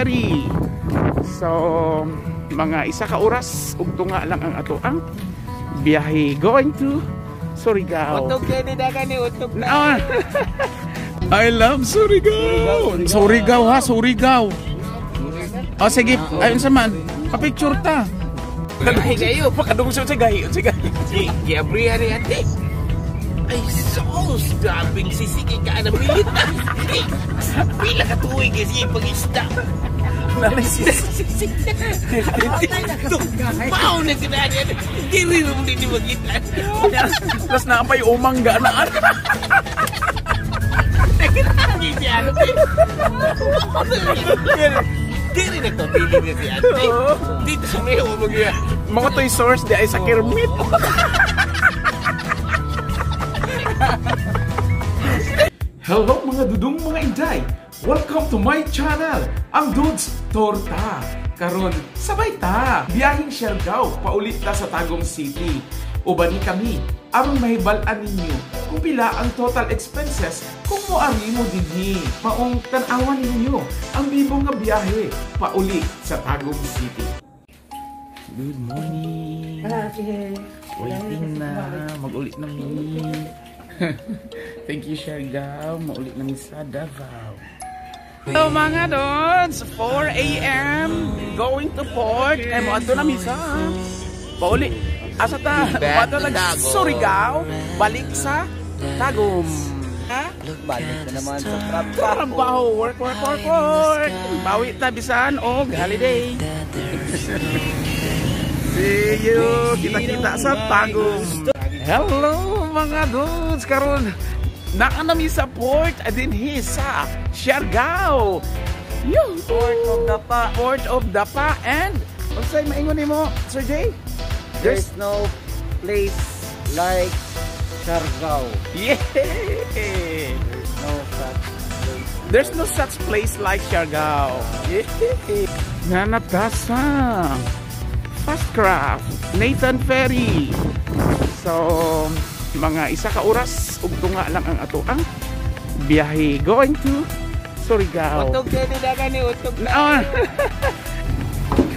Ferry. So mga isa ka oras ug tunga lang ang ato ang biyahe going to Surigao. Utog din dagan ni utog na. I love Surigao. Surigao ha, Surigao. O sige, ayun sa man. Pa-picture ta. Gahi kayo. Pakadungso sa gahi. Sige, giabrihan ni ate. Ay, sos! Grabing sisiki ka na pilit. Pila ka tuwing kasi pag-isda. Sisiki. Pao na kinaan yan. Hindi rin mo din magkita. Plus naapay umangga na. Nakitagi si ate. Hindi rin nagtapili na si ate. Dito sa may umagya. Mga toy source di ay sa Kermit. Hello mga dudong mga inday! Welcome to my channel, ang Dudes Torta. Karon sabay ta, biyaheng Siargao, paulit ta sa Tagum City. Ubani kami, aron mahibal-an ninyo kung pila ang total expenses kung moari mo dinhi. Maong tan-awan ninyo ang bibong nga biyahe paulit sa Tagum City. Good morning! Waiting na, mag-ulit na mi. Thank you, Siargao. Maulit na mi sa Davao. Hello mga Dons! 4 AM going to port. Eh, moadto na mi sa paulit. Asa ta? Moadto lang Surigao. Balik sa Tagum. Ha? Balik na naman sa trabaho. Work. Bawi ta bisan og holiday. See you. Kita-kita sa Tagum. Hello mga dudes! Karon nakanami sa port adin sa Siargao. Port of Dapa and unsay maingon nimo Sir Jay? There's no place like Siargao. Yeah. There's no such place like Siargao. Yeah. Nanatasa Fastcraft Nathan Ferry. So, mga isa ka oras ug tunga lang ang ato ang biyahe going to Surigao. Utog din dagan ni utog na.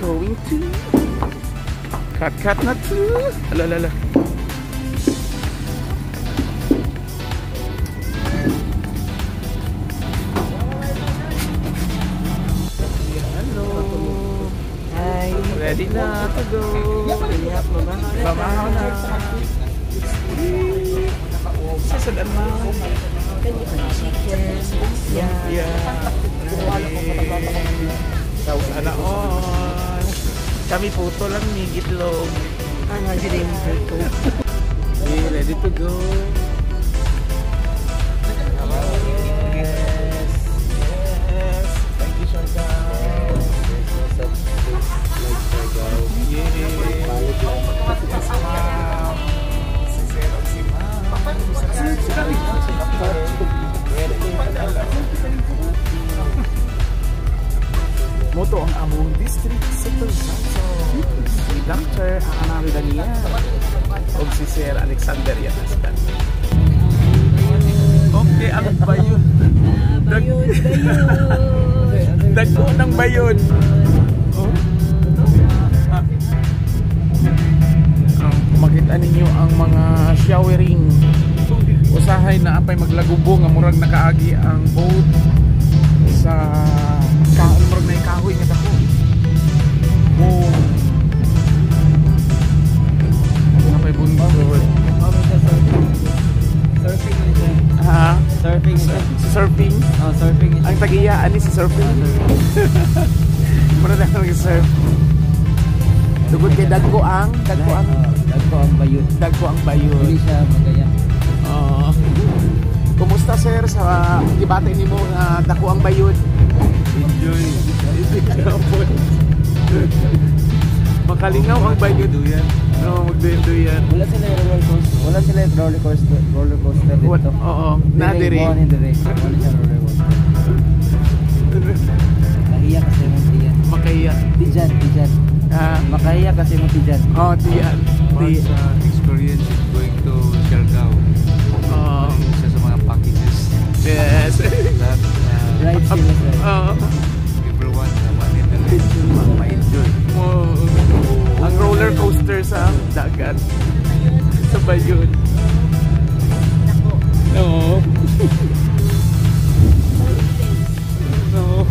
Going to cut na to. Alala. Hello. Hi. Ready na to go. Babahaw na. Sasadaan mo. Yeah. Sana all. Kami puto lang ni gitlog. Ready to go. Yes. Thank you, Siargao. Moto ang among district supervisor si Dr. Anal Daniel o si Sir Alexander Yanastan. Okay, ang bayon. Dagko ng bayon. Makita ninyo ang mga showering. Usahay na apay maglagubo nga murag nakaagi ang boat sa kaon murag na ikahoy nga dako. Boom. Apay bundol. Surfing na siya. Ha? Surfing. Surfing? Oh, surfing. Ang tagiya ani si surfing. Murag na nag-surf. Dugod kay dagko ang bayot. Dagko ang bayot. Dili siya magaya. Kumusta sir sa gibate nimo nga dako ang bayod? Enjoy. Makalingaw ang bayod yan. No, magduyan. Wala sila roller coaster dito. Oo, na dire. Wala siya roller coaster. Mahiya kasi mo tiyan. Makahiya. Tiyan. Makahiya kasi mo tiyan. Oh, tiyan. Once experience is going to Siargao. Isa sa mga packages. Yes. That Right sila sir. everyone Ang roller coaster sa dagat. Sa Bayon. Oo. No.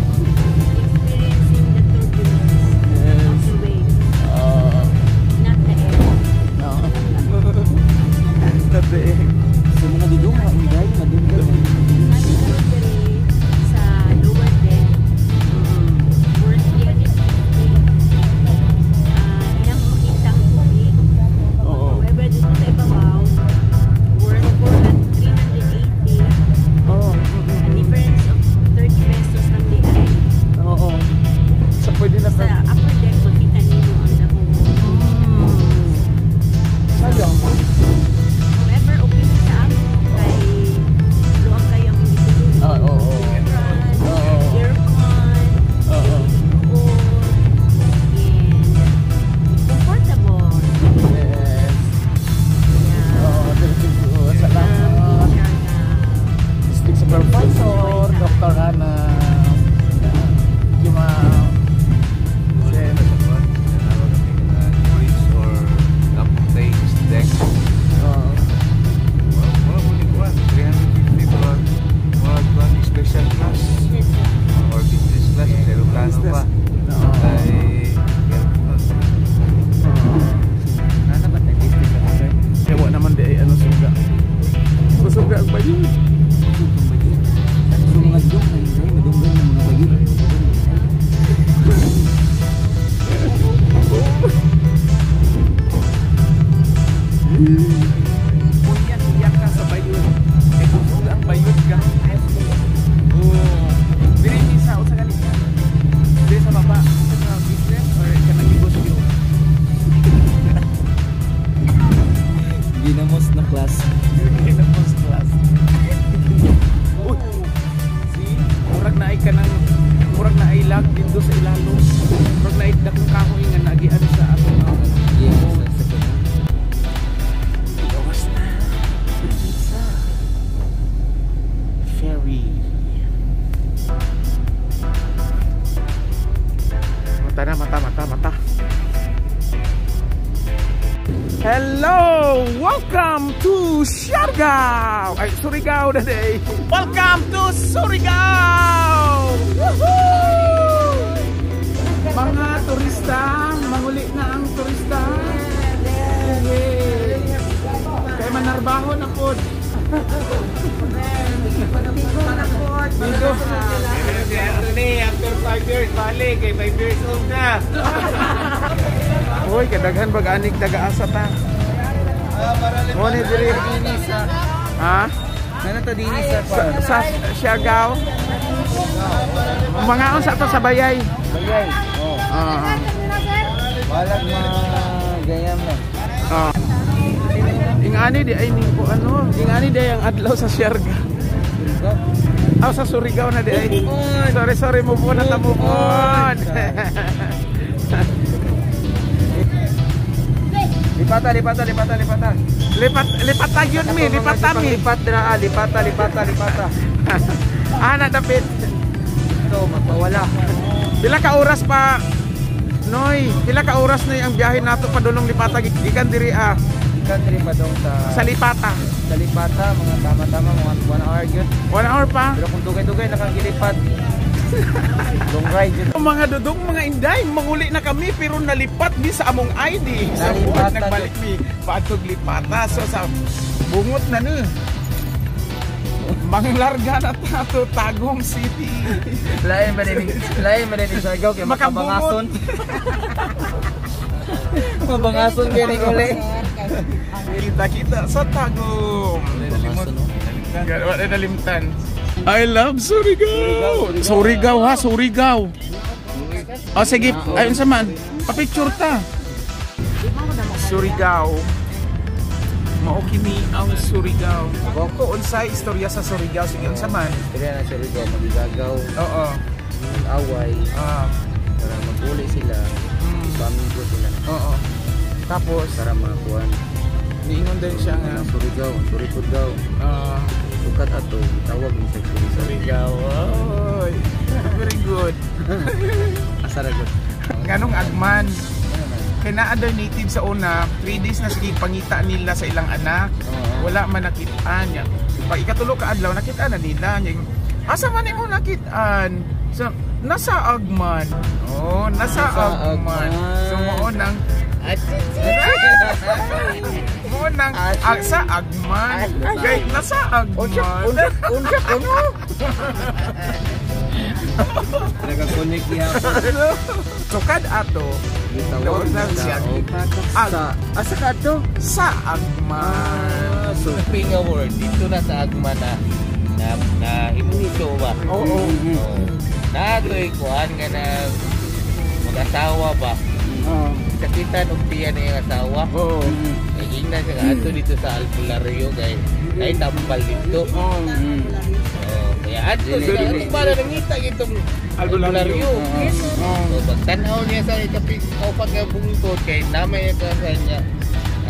So mga dudong, mga inday, madunggan. Sa lower deck, worth yan is ilang makita ang tubig. However, dito sa ibabaw, worth 380. A difference of 30 pesos lang di ay. Oo. So pwede na Sa upper deck, makita ninyo ang dahong. sayang. However, okay na sa amin kay luwag kayo ang hindi tulog. Oo. Aircon, and comfortable. Yes. Yeah. Salamat. District Supervisor, Dr. Ana. Kima. Special class or business class, aeroplano pa. Nana ba tayo district ka sir? Ewa naman di ay ano suga. Suga ang Bayon. So mga dudong, mga inday, madunggan ng mga Bayon. Iyak ka sa Bayon. Eh kung suga ang Bayon ka. Dili sa usa ka linya. Dili sa baba. Sa business or kanang negosyo. Ginamos na class. Ginamos class. Uy. See? Murag na ay kanang murag na ay lag dito sa ilalo. Murag na ay dakong kahoy nga nagian sa ato. Yes, Gawas na. Sa ferry. Mata na, mata. Hello! Welcome to Siargao! Ay, Surigao na day! Welcome to Surigao! Woohoo! Mga turista, manguli na ang turista. Yay! Kaya manarbaho na po. Dito. After 5 years, balik. Kay 5 years old na. Uy, kadaghan bag-anig taga-asa ta. Mo ni diri sa ha? nana to dini Sa Siargao. Mga sa to sa Bayay. Bayay. Oh. Walag gayam na. Ingani di ay ni ko ano, ingani di ang adlaw sa Siargao. Sa Surigao na di ay. Sorry mo po na tamo po. Lipata. Lipat tagyon mi, lipat tami. Lipata. Ana dapit. Ito, magpawala. Pila ka oras pa Noy, pila ka oras na ang biyahe nato padulong Lipata gikan diri Ikan rin pa daw sa Lipata. Sa Lipata, mga tama-tama, mga 1 hour yun. 1 hour pa. Pero kung dugay-dugay, nakagilipat. Long ride yun. Mga dudong, mga inday, manguli na kami pero nalipat mi sa among ID. Sa buwan Nalipatan nagbalik mi paadtog Lipata. So sa bungot na ni. Manglarga na tato Tagum City. Lain ba din Siargao kaya makabangason. Mabangason kayo ni uli. Kita sa Tagum. Nalimtan. I love Surigao. Surigao ha, Surigao. O sige, ayun sa man. Pa-picture ta. Surigao. Mao kini ang Surigao. Ko unsay istorya sa Surigao sige unsa man? Kaya na Siargao, magigagaw, Oo. away, para maguli sila, pamigo sila. Oo. Tapos Para makakuhan. niingon din siya nga Surigao, Suripod daw. Sukat ato, tawag ni sa Surigao. Surigao. Oy. Very good. Asaragot. Nganong agman? Kaya na other native sa una, 3 days na sige pangita nila sa ilang anak. Wala man nakitaan niya. Pag ikatulo ka adlaw, nakita na nila. Asa man mo nakitaan? So, nasa Agman. Oh, nasa Agman. So, mo nang sa Agman. Okay, nasa Agman. Nagka-connect niya po. So, kad ato, doon lang siya. Asa ka to? Sa Agman. So, pinga word, dito na sa Agman na imunito ba? Oo. Nato'y kuhan ka na mag-asawa ba? Sakitan o tiyan na yung asawa. Ingnan siya ka ato dito sa Albularyo kay tambal dito. Kaya ato dito para nangita itong Albularyo. So pagtanaw niya sa ikapag nga bungkot kay namay ka sa niya.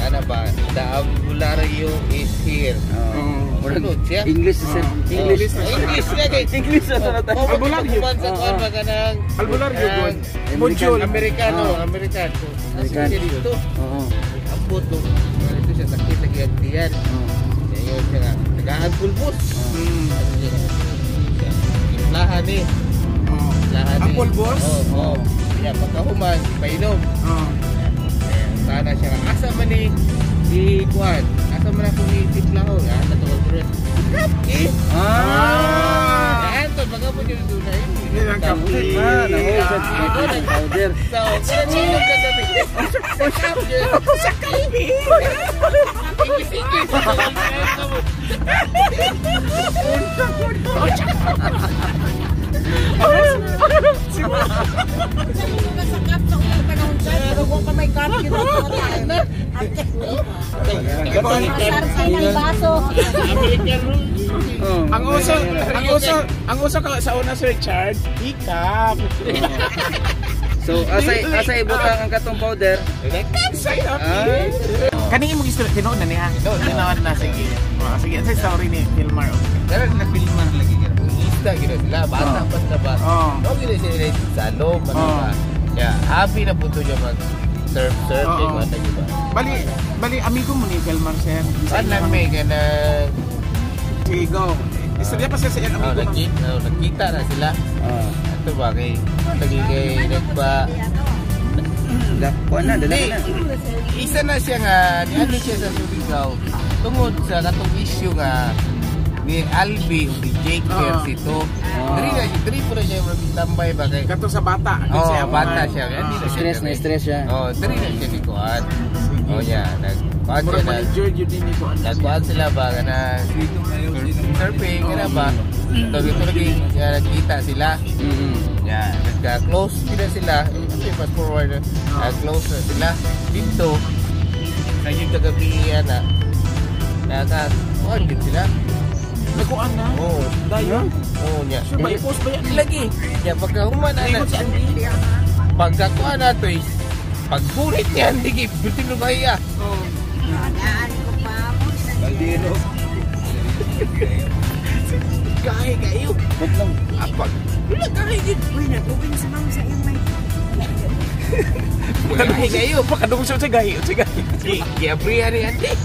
Ano ba? The Albularyo is here. Ano siya? English sir. English na kay English na tayo. Albularyo. Albularyo good. Module. Amerikano. Siya dito. Ang puto. Dito siya sakit lagi ang tiyan. Ngayon siya nga. Nagahan pulbos. Lahan eh. Ang pulbos? Oo. Kaya pagkahuman, painom. Sana siya nga. Asa man eh. Si Juan. Asa man ako ni Tiplao. Yan, natungol ko rin. Kapi! Yan, ito. Baga mo nyo doon na yun. Yan ang kapi. Powder. So, sino ka gabi? Sa kapi! Sa kapi! Ang uso ka sa una Sir Richard, hikap. So asa ibutang ang katong powder? Kaning imong istorya tinuod na niya. Tinuod na sige. Sige, sa story ni Filmar. Pero na-filman lagi gina. Ista gina sila, bata pa sa ba. No gina sila sa loob, ano ba. Kaya happy na po ito yung mag-surfing, mata nyo ba. Bali, amigo mo ni Filmar, sir. Saan lang may gana... Sige, go. Istorya pa sa iyang amigo mo. Nagkita na sila. Ito ba, kay nagpa... Kuha na, dala na. Isa na siya nga, niano siya sa Surigao. Tungod sa katong issue nga, ni Albi o ni Jake Pierce ito. Diri po na siya tambay ba kay Kato sa bata. Bata siya. Stress siya. Diri na siya ni Kuan. Yeah, nagkuhan sila ba na surfing, kaya ba? Ito nagkita sila. Yeah, nagka-close sila. Fast forward, close na sila. Dito, ngayon kagabihan na nakakuhan din sila. Nagkuhan na? Oo. Dayo? Oo niya. Sure ba, i-post ba yan? Lagi. Yan, pagkahuman na pagkakuha na ito is, pagbulit niya, hindi butin mo ba iya? Oo. Baldino. Kahit kayo. Apag. Wala kahit yun. Uy, nag-open sa mga sa iyong may... Kahit kayo. Pakadung siya gahi. Gabriel yan eh.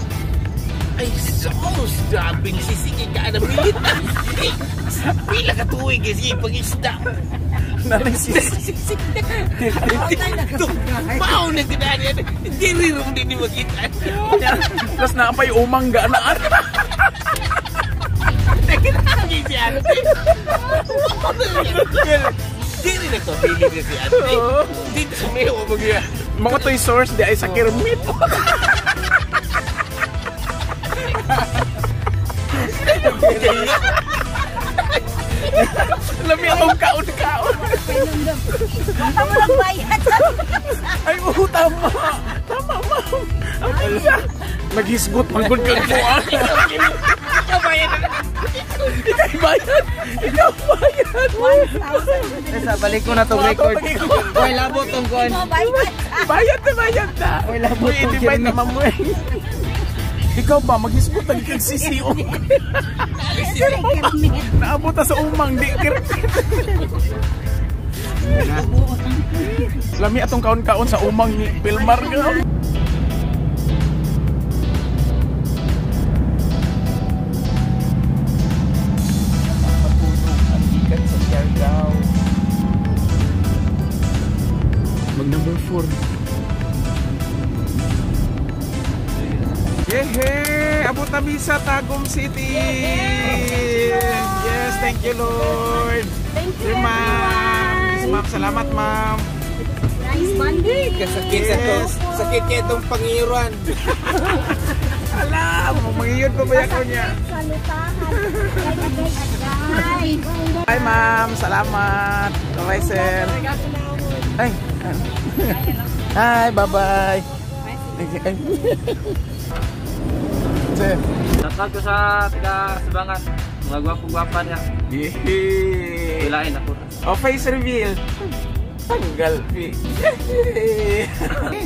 Ay, sos! Drabing sisiki ka na milit. Pila ka tuwing kasi pag-isda. Narisisik. Pao na ginaan yan. Hindi rirong din ni makita. Plus naapay umangga na. Nagkitagi si Ate. Hindi rin nagpapili na si Ate. Dito sa may umagya. Mga toy source di ay sa kirmit. Lami akong kaon-kaon. Baka mo nagbayad. Ay, oo, tama. Tama, ma'am. Naghisgot, manggod kang buwan. Ikaw bayad na. Ikaw bayad. Ikaw bayad. 1,000. Balik ko na itong record. Hoy, labot tong kuhan. Bayad na. Hoy, labot tong i-divide na mamuhay. Ikaw ba, maghisgot ang kagsisiyo. Naabot na sa umang, di kirpit. Lami atong kaon-kaon sa umang ni Pilmar nga. Ang ikat sa Siargao. Mag number 4. Yehe! Abot na sa Tagum City! Yes, thank you Lord! Thank you, Ma'am! Ma'am, salamat ma'am! Nice Monday! Kasakit sa to. Sakit kaya itong pangiruan. Alam! Mangiyod pa ba ako niya? Salutahan! Agay! Hi ma'am! Salamat! Bye sir! Ay! Hi! Bye-bye! Sir! Natag ko sa taga-Sabangan. Mga gwapong-gwapa niya. Yehey! Ilain ako. O, face reveal. Tanggal, Pi.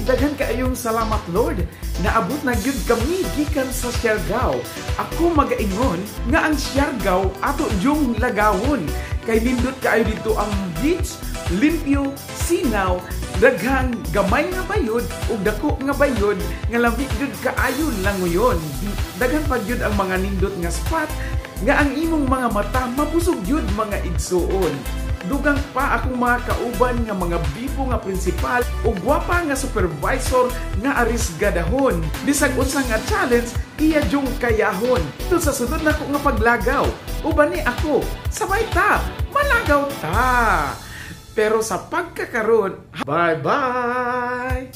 Daghan kaayong salamat, Lord. Naabot na gyud kami gikan sa Siargao. Ako magaingon nga ang Siargao ato yung lagawon. Kay nindot kaayo dito ang beach, limpyo, sinaw, daghang gamay nga bayod ug dako nga bayod nga labi gyud kaayo langoyon. Daghan pa gyud ang mga nindot nga spot nga ang imong mga mata mabusog yun mga igsuon. Dugang pa akong mga kauban nga mga bibo nga prinsipal o gwapa nga supervisor nga arisgadahon. Bisag unsa nga challenge, iya jung kayahon. Ito sa sunod na ko nga paglagaw. Uban ni ako, sabay ta, malagaw ta. Pero sa pagkakaroon, bye-bye!